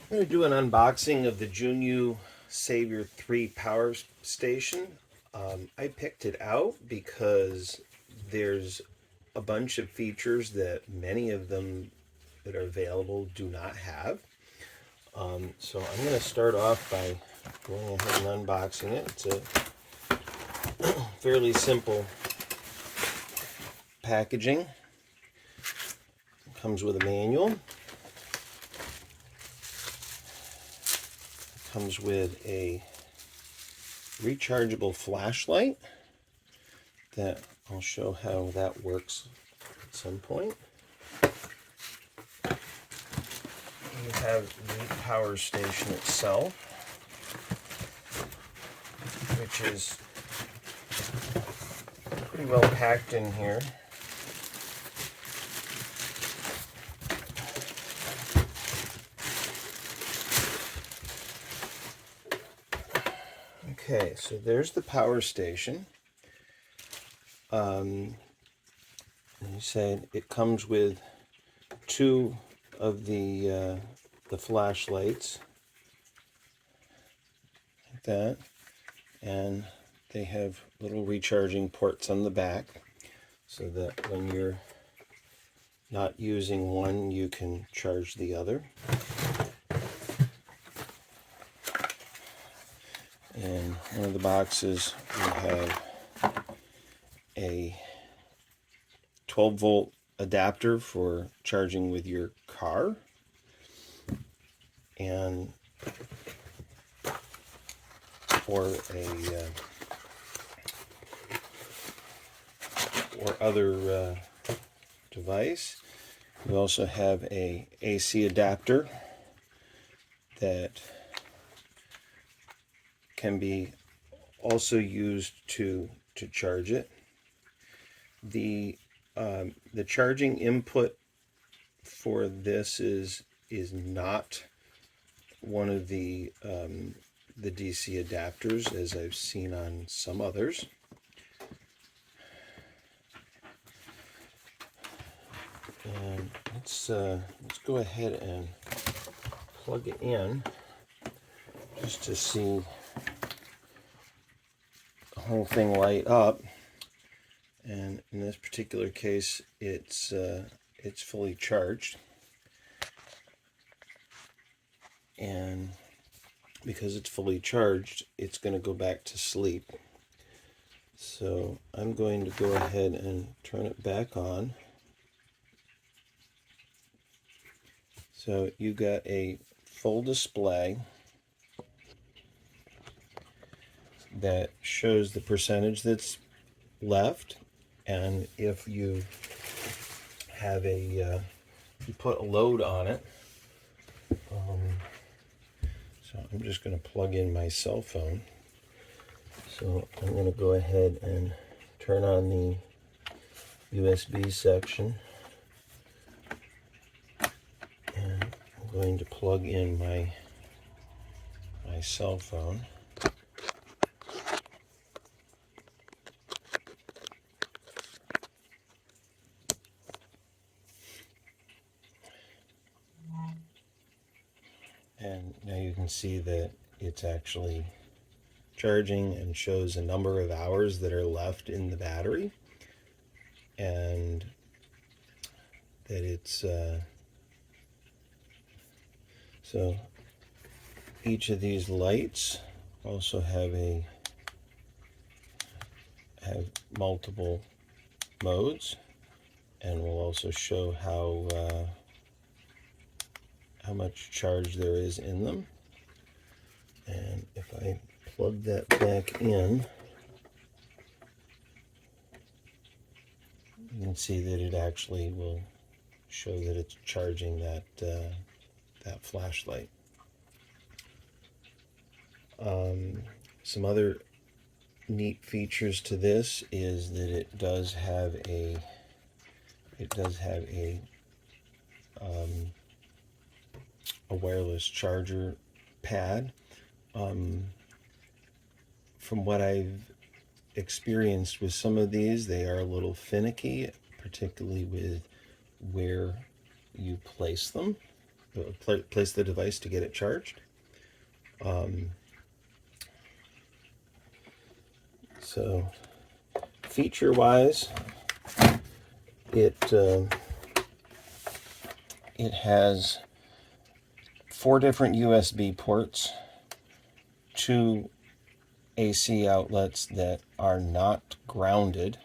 I'm going to do an unboxing of the Junyue Savior 3 Power Station. I picked it out because there's a bunch of features that many of them that are available do not have. So I'm going to start off by going ahead and unboxing it. It's a fairly simple packaging. It comes with a manual. Comes with a rechargeable flashlight that I'll show how that works at some point. You have the power station itself, which is pretty well packed in here. Okay, so there's the power station. You said it comes with two of the flashlights, like that, and they have little recharging ports on the back, so that when you're not using one, you can charge the other. In one of the boxes, we have a 12-volt adapter for charging with your car, and or other device. We also have a AC adapter that can be also used to charge it. The charging input for this is not one of the DC adapters, as I've seen on some others. And let's go ahead and plug it in just to see the whole thing light up. And in this particular case, it's fully charged, and because it's fully charged, it's going to go back to sleep. So I'm going to go ahead and turn it back on. So you got a full display that shows the percentage that's left, and if you have you put a load on it. So I'm just going to plug in my cell phone. So I'm going to go ahead and turn on the USB section, and I'm going to plug in my cell phone. And now you can see that it's actually charging and shows a number of hours that are left in the battery, and that it's so each of these lights also have multiple modes, and will also show how much charge there is in them. And if I plug that back in, you can see that it actually will show that it's charging that flashlight. Some other neat features to this is that it does have a wireless charger pad. From what I've experienced with some of these, they are a little finicky, particularly with where you place them. place the device to get it charged. So feature-wise, it has 4 different USB ports, 2 AC outlets that are not grounded.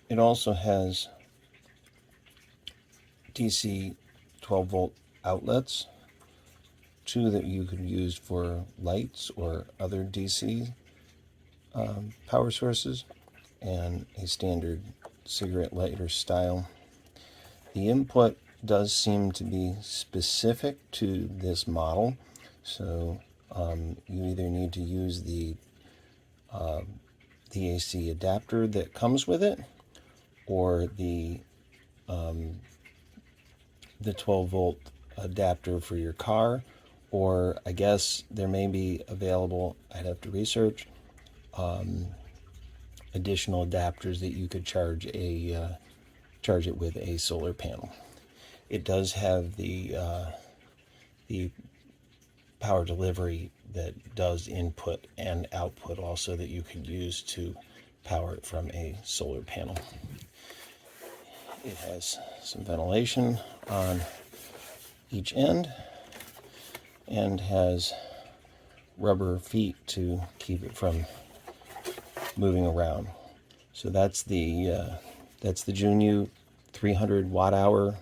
It also has DC 12-volt outlets, 2 that you could use for lights or other DC power sources, and a standard cigarette lighter style. The input does seem to be specific to this model, so you either need to use the AC adapter that comes with it, or the 12-volt adapter for your car, or I guess there may be available, I'd have to research, additional adapters that you could charge it with a solar panel. It does have the power delivery that does input and output also, that you could use to power it from a solar panel. It has some ventilation on each end and has rubber feet to keep it from moving around. So that's the Junyue 300Wh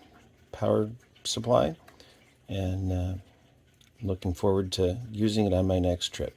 power supply, and looking forward to using it on my next trip.